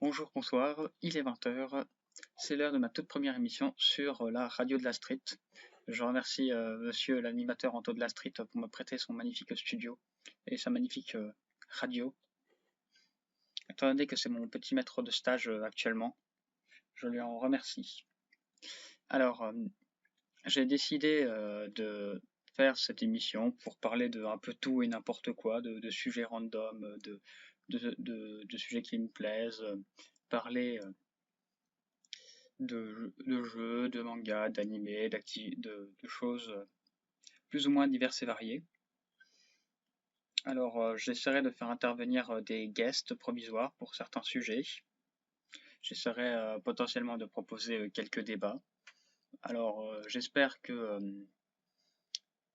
Bonjour, bonsoir, il est 20 h, c'est l'heure de ma toute première émission sur la radio de la street. Je remercie monsieur l'animateur Anto de la street pour me prêter son magnifique studio et sa magnifique radio. Étant donné que c'est mon petit maître de stage actuellement, je lui en remercie. Alors, j'ai décidé de faire cette émission pour parler de un peu tout et n'importe quoi, de sujets random, de sujets qui me plaisent, parler de jeux, de mangas, d'animés, de choses plus ou moins diverses et variées. Alors, j'essaierai de faire intervenir des guests provisoires pour certains sujets. J'essaierai potentiellement de proposer quelques débats. Alors, j'espère que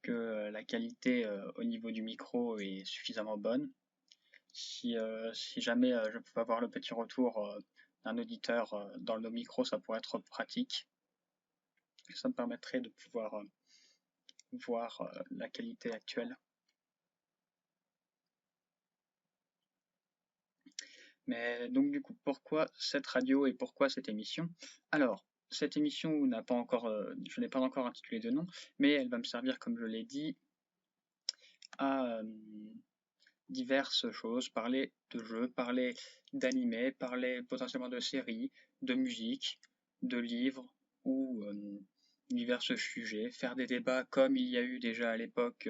la qualité au niveau du micro est suffisamment bonne. Si jamais je pouvais avoir le petit retour d'un auditeur dans le micro, ça pourrait être pratique. Ça me permettrait de pouvoir voir la qualité actuelle. Mais donc du coup, pourquoi cette radio et pourquoi cette émission? Alors, cette émission n'a pas encore, je n'ai pas encore intitulé de nom, mais elle va me servir, comme je l'ai dit, à diverses choses, parler de jeux, parler d'animés, parler potentiellement de séries, de musique, de livres ou divers sujets, faire des débats comme il y a eu déjà à l'époque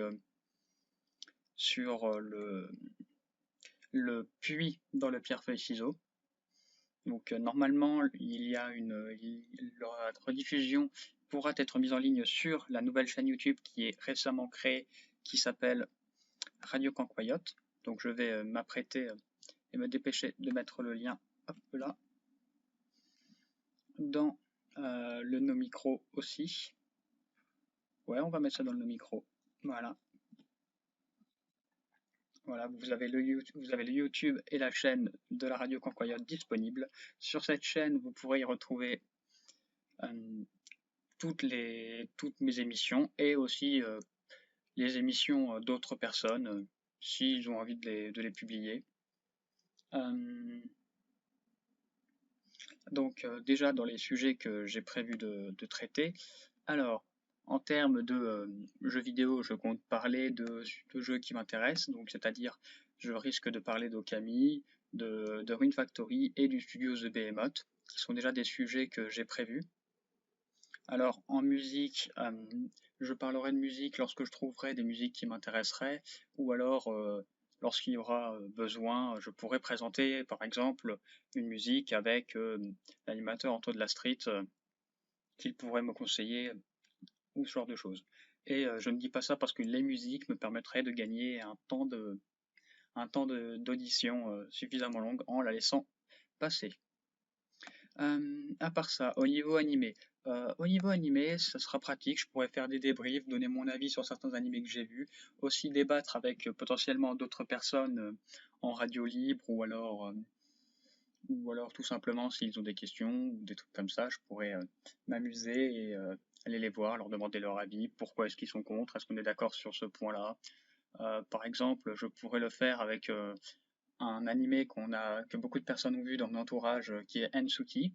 sur le puits dans le pierre-feuille-ciseaux. Donc normalement, la rediffusion pourra être mise en ligne sur la nouvelle chaîne YouTube qui est récemment créée, qui s'appelle Radio Cancoyote. Donc je vais m'apprêter et me dépêcher de mettre le lien hop là dans le No Micro aussi. Ouais, on va mettre ça dans le No Micro. Voilà. Voilà, vous avez le YouTube et la chaîne de la radio Cancoyote disponible. Sur cette chaîne, vous pourrez y retrouver toutes mes émissions et aussi les émissions d'autres personnes s'ils ont envie de les publier. Donc déjà dans les sujets que j'ai prévu de traiter, alors en termes de jeux vidéo, je compte parler de jeux qui m'intéressent, donc c'est-à-dire je risque de parler d'Okami, de Rune Factory et du studio The Behemoth, qui sont déjà des sujets que j'ai prévus. Alors en musique, je parlerai de musique lorsque je trouverai des musiques qui m'intéresseraient, ou alors lorsqu'il y aura besoin, je pourrais présenter par exemple une musique avec l'animateur Anto de la Street qu'il pourrait me conseiller, ou ce genre de choses. Et je ne dis pas ça parce que les musiques me permettraient de gagner un temps d'audition suffisamment long en la laissant passer. À part ça, au niveau animé, ça sera pratique, je pourrais faire des débriefs, donner mon avis sur certains animés que j'ai vus, aussi débattre avec potentiellement d'autres personnes en radio libre ou alors tout simplement s'ils ont des questions ou des trucs comme ça, je pourrais m'amuser et aller les voir, leur demander leur avis, pourquoi est-ce qu'ils sont contre, est-ce qu'on est d'accord sur ce point-là. Par exemple, je pourrais le faire avec un animé que beaucoup de personnes ont vu dans mon entourage qui est Ensuki.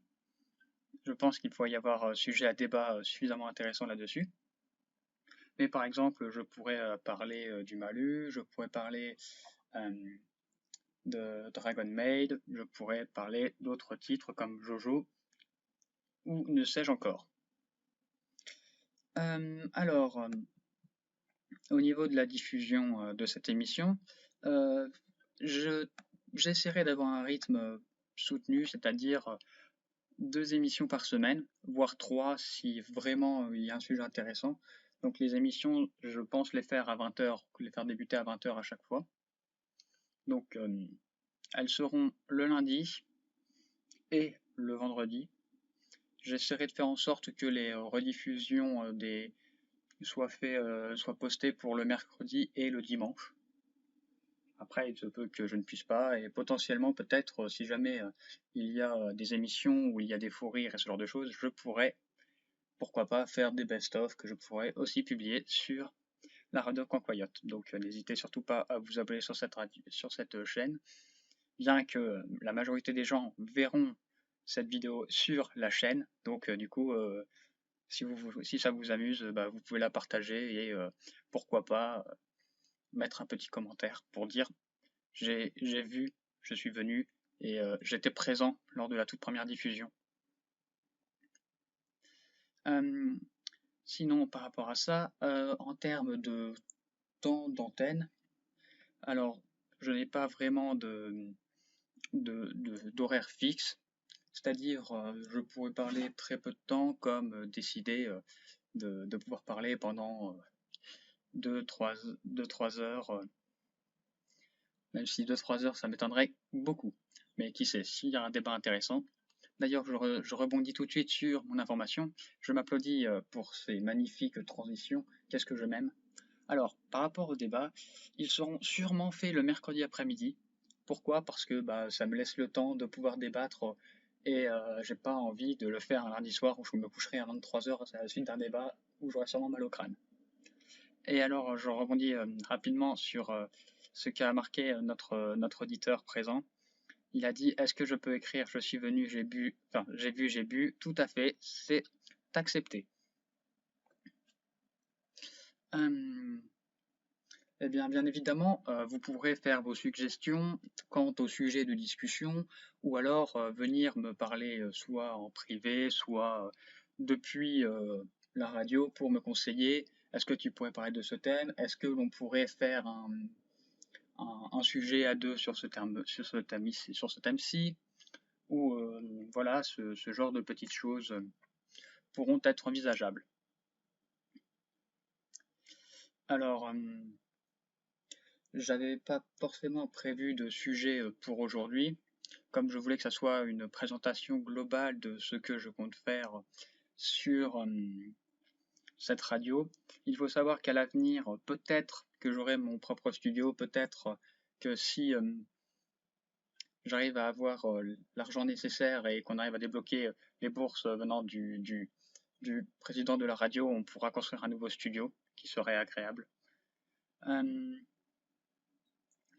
Je pense qu'il pourrait y avoir sujet à débat suffisamment intéressant là-dessus. Mais par exemple, je pourrais parler du Malu, je pourrais parler de Dragon Maid, je pourrais parler d'autres titres comme Jojo ou ne sais-je encore. Alors, au niveau de la diffusion de cette émission, j'essaierai d'avoir un rythme soutenu, c'est-à-dire 2 émissions par semaine, voire 3 si vraiment il y a un sujet intéressant. Donc les émissions, je pense les faire à 20 h, les faire débuter à 20 h à chaque fois. Donc elles seront le lundi et le vendredi. J'essaierai de faire en sorte que les rediffusions soient postées pour le mercredi et le dimanche. Après, il se peut que je ne puisse pas, et potentiellement, peut-être, si jamais il y a des émissions où il y a des fous rires et ce genre de choses, je pourrais, pourquoi pas, faire des best-of que je pourrais aussi publier sur la radio Cancoyote. Donc, n'hésitez surtout pas à vous abonner sur cette chaîne. bien que la majorité des gens verront cette vidéo sur la chaîne. Donc du coup, si ça vous amuse, vous pouvez la partager et pourquoi pas mettre un petit commentaire pour dire j'ai vu, je suis venu et j'étais présent lors de la toute première diffusion. Sinon, par rapport à ça, en termes de temps d'antenne, alors je n'ai pas vraiment d'horaire fixe, c'est-à-dire je pourrais parler très peu de temps comme décider de pouvoir parler pendant 2-3 heures, même si 2-3 heures ça m'étonnerait beaucoup. Mais qui sait, s'il y a un débat intéressant. D'ailleurs, je rebondis tout de suite sur mon information. Je m'applaudis pour ces magnifiques transitions. Qu'est-ce que je m'aime. Alors, par rapport au débat, ils seront sûrement faits le mercredi après-midi. Pourquoi? Parce que ça me laisse le temps de pouvoir débattre et j'ai pas envie de le faire un lundi soir où je me coucherai à 23 heures à la suite d'un débat où j'aurai sûrement mal au crâne. Et alors, je rebondis rapidement sur ce qu'a marqué notre auditeur présent. Il a dit: Est-ce que je peux écrire je suis venu, j'ai bu, enfin, j'ai vu, j'ai bu? Tout à fait, c'est accepté. Eh bien évidemment, vous pourrez faire vos suggestions quant au sujet de discussion, ou alors venir me parler soit en privé, soit depuis la radio pour me conseiller. Est-ce que tu pourrais parler de ce thème? Est-ce que l'on pourrait faire un sujet à deux sur ce thème-ci? Ou voilà, ce genre de petites choses pourront être envisageables. Alors, j'avais pas forcément prévu de sujet pour aujourd'hui, comme je voulais que ça soit une présentation globale de ce que je compte faire sur cette radio. Il faut savoir qu'à l'avenir, peut-être que j'aurai mon propre studio, peut-être que si j'arrive à avoir l'argent nécessaire et qu'on arrive à débloquer les bourses venant du président de la radio, on pourra construire un nouveau studio qui serait agréable.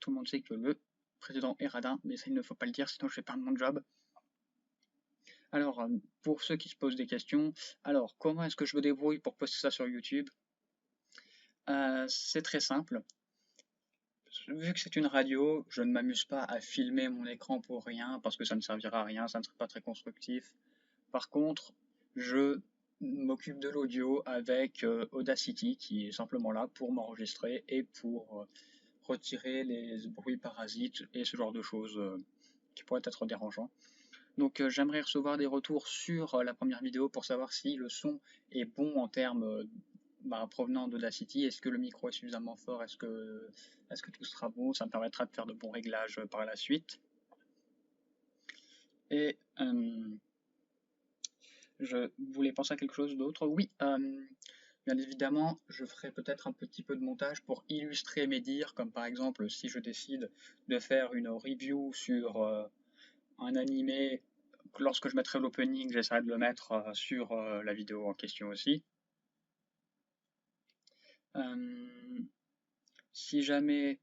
Tout le monde sait que le président est radin, mais ça il ne faut pas le dire, sinon je vais perdre mon job. Alors, pour ceux qui se posent des questions, alors comment est-ce que je me débrouille pour poster ça sur YouTube? C'est très simple. Vu que c'est une radio, je ne m'amuse pas à filmer mon écran pour rien, parce que ça ne servira à rien, ça ne serait pas très constructif. Par contre, je m'occupe de l'audio avec Audacity, qui est simplement là pour m'enregistrer et pour retirer les bruits parasites et ce genre de choses qui pourraient être dérangeants. Donc j'aimerais recevoir des retours sur la première vidéo pour savoir si le son est bon en termes provenant d'Audacity. Est-ce que le micro est suffisamment fort? Est-ce que tout sera bon? Ça me permettra de faire de bons réglages par la suite. Et je voulais penser à quelque chose d'autre. Oui, bien évidemment, je ferai peut-être un petit peu de montage pour illustrer mes dires, comme par exemple si je décide de faire une review sur un animé, lorsque je mettrai l'opening, j'essaierai de le mettre sur la vidéo en question aussi. Si jamais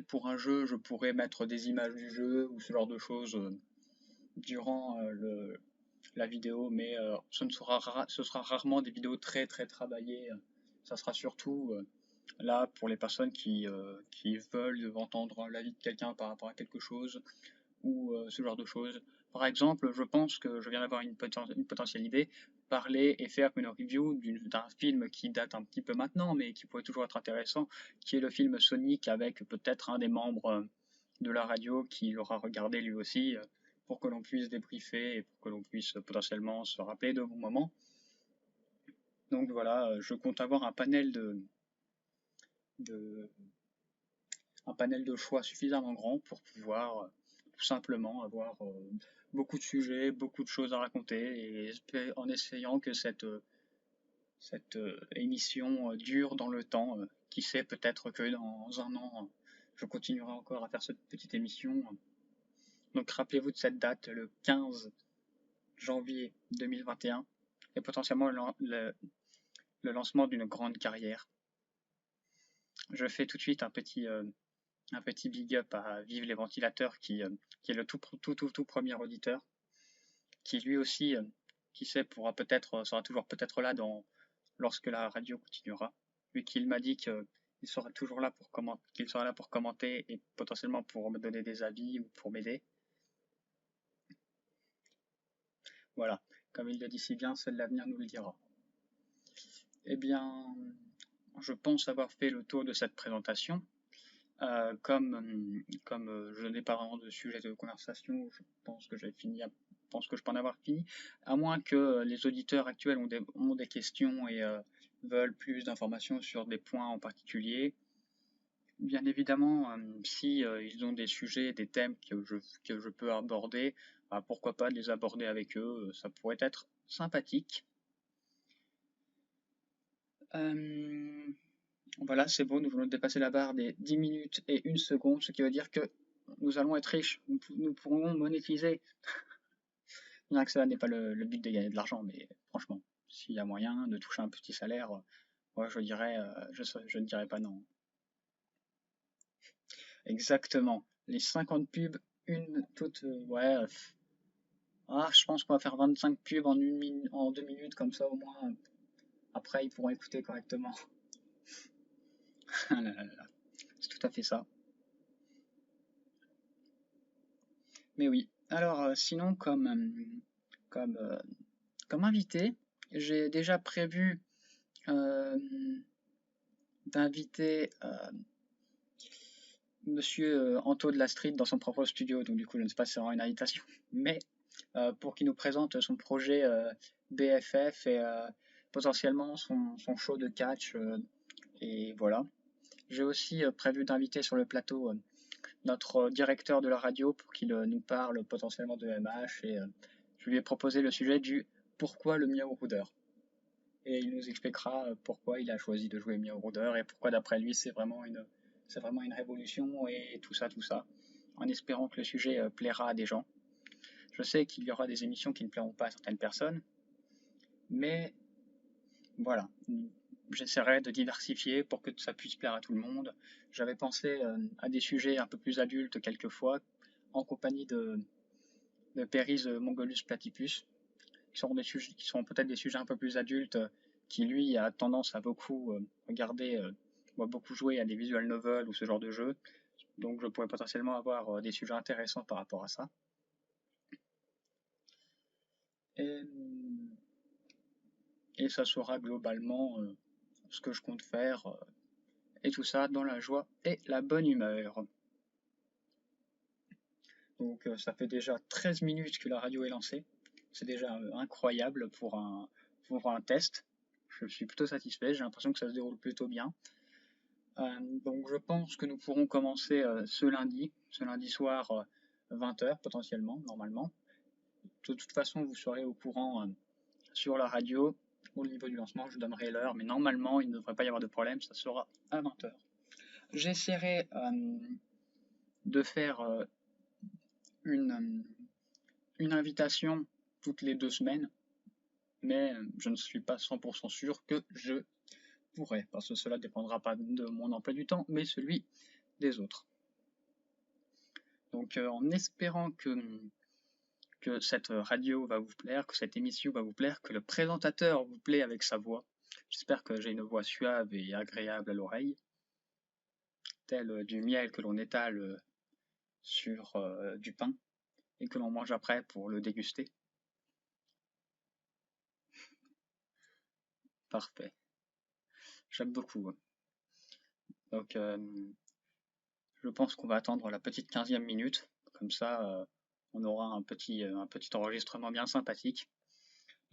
pour un jeu, je pourrais mettre des images du jeu ou ce genre de choses durant la vidéo, mais ce sera rarement des vidéos très très travaillées. Ça sera surtout là pour les personnes qui veulent entendre l'avis de quelqu'un par rapport à quelque chose ou ce genre de choses. Par exemple, je pense que je viens d'avoir une potentielle idée, parler et faire une review d'un film qui date un petit peu maintenant, mais qui pourrait toujours être intéressant, qui est le film Sonic avec peut-être un des membres de la radio qui l'aura regardé lui aussi, pour que l'on puisse débriefer et pour que l'on puisse potentiellement se rappeler de bons moments. Donc voilà, je compte avoir un panel de choix suffisamment grand pour pouvoir tout simplement avoir beaucoup de sujets, beaucoup de choses à raconter, et en essayant que cette émission dure dans le temps. Qui sait, peut-être que dans un an, je continuerai encore à faire cette petite émission. Donc rappelez-vous de cette date, le 15 janvier 2021, et potentiellement le lancement d'une grande carrière. je fais tout de suite un petit big up à Vive les ventilateurs qui est le tout premier auditeur, qui lui aussi, qui sait, sera toujours peut-être là lorsque la radio continuera, vu qu'il m'a dit qu'il sera toujours là qu'il sera là pour commenter et potentiellement pour me donner des avis ou pour m'aider. Voilà, comme il le dit si bien, seul l'avenir nous le dira. Eh bien, je pense avoir fait le tour de cette présentation. Comme je n'ai pas vraiment de sujet de conversation, je pense que je peux en avoir fini, à moins que les auditeurs actuels ont des questions et veulent plus d'informations sur des points en particulier. Bien évidemment, si ils ont des sujets, des thèmes que je peux aborder, pourquoi pas les aborder avec eux, ça pourrait être sympathique. Voilà, c'est bon, nous venons de dépasser la barre des 10 minutes et 1 seconde, ce qui veut dire que nous allons être riches, nous pourrons monétiser. Bien que cela n'est pas le but de gagner de l'argent, mais franchement, s'il y a moyen de toucher un petit salaire, moi je dirais, je ne dirais pas non. Exactement, les 50 pubs, une toute, ouais, je pense qu'on va faire 25 pubs en 2 minutes, comme ça au moins, après ils pourront écouter correctement. Ah là là là, c'est tout à fait ça. Mais oui, alors sinon comme, comme invité, j'ai déjà prévu d'inviter Monsieur Anto de la Street dans son propre studio, donc du coup je ne sais pas si c'est vraiment une invitation, mais pour qu'il nous présente son projet BFF et potentiellement son show de catch, et voilà. J'ai aussi prévu d'inviter sur le plateau notre directeur de la radio pour qu'il nous parle potentiellement de MH, et je lui ai proposé le sujet du pourquoi le Miao Rudder. Et il nous expliquera pourquoi il a choisi de jouer Miao Rudder et pourquoi d'après lui c'est vraiment une révolution et tout ça, en espérant que le sujet plaira à des gens. Je sais qu'il y aura des émissions qui ne plairont pas à certaines personnes, mais voilà, j'essaierai de diversifier pour que ça puisse plaire à tout le monde. J'avais pensé à des sujets un peu plus adultes quelquefois, en compagnie de Péris Mongolus Platypus, qui sont peut-être des sujets un peu plus adultes, qui lui a tendance à beaucoup regarder, beaucoup jouer à des visual novels ou ce genre de jeux. Donc je pourrais potentiellement avoir des sujets intéressants par rapport à ça. Et, et ça sera globalement ce que je compte faire, et tout ça dans la joie et la bonne humeur. Donc ça fait déjà 13 minutes que la radio est lancée. C'est déjà incroyable pour un test. Je suis plutôt satisfait, j'ai l'impression que ça se déroule plutôt bien. Donc je pense que nous pourrons commencer ce lundi soir, 20h potentiellement, normalement. De toute façon, vous serez au courant sur la radio. Au niveau du lancement, je donnerai l'heure, mais normalement, il ne devrait pas y avoir de problème, ça sera à 20h. J'essaierai de faire une invitation toutes les 2 semaines, mais je ne suis pas 100% sûr que je pourrai, parce que cela ne dépendra pas de mon emploi du temps, mais celui des autres. Donc en espérant que cette radio va vous plaire, que cette émission va vous plaire, que le présentateur vous plaît avec sa voix. J'espère que j'ai une voix suave et agréable à l'oreille, telle du miel que l'on étale sur du pain et que l'on mange après pour le déguster. Parfait. J'aime beaucoup. Donc je pense qu'on va attendre la petite 15e minute, comme ça on aura un petit enregistrement bien sympathique.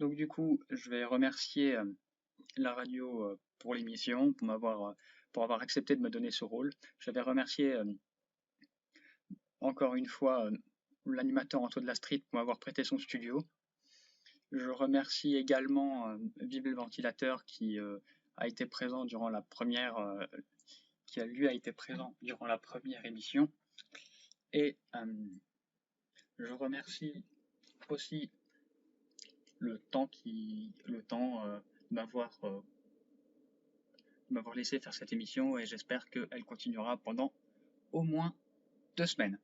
Donc du coup, je vais remercier la radio pour l'émission, pour avoir accepté de me donner ce rôle. Je vais remercier encore une fois l'animateur Anto de la Street pour m'avoir prêté son studio. Je remercie également Vive le ventilateur qui a été présent durant la première émission. Et je remercie aussi le temps de m'avoir laissé faire cette émission et j'espère qu'elle continuera pendant au moins 2 semaines.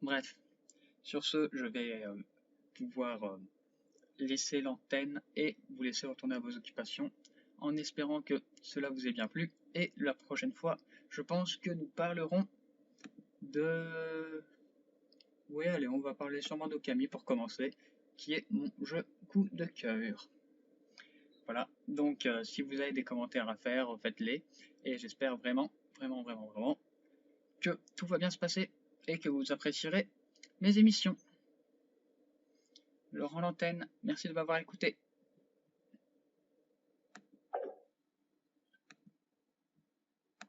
Bref, sur ce, je vais pouvoir laisser l'antenne et vous laisser retourner à vos occupations en espérant que cela vous ait bien plu. Et la prochaine fois, je pense que nous parlerons de... Oui, allez, on va parler sûrement d'Okami pour commencer, qui est mon jeu coup de cœur. Voilà, donc si vous avez des commentaires à faire, faites-les. Et j'espère vraiment que tout va bien se passer et que vous apprécierez mes émissions. Je rends l'antenne, merci de m'avoir écouté.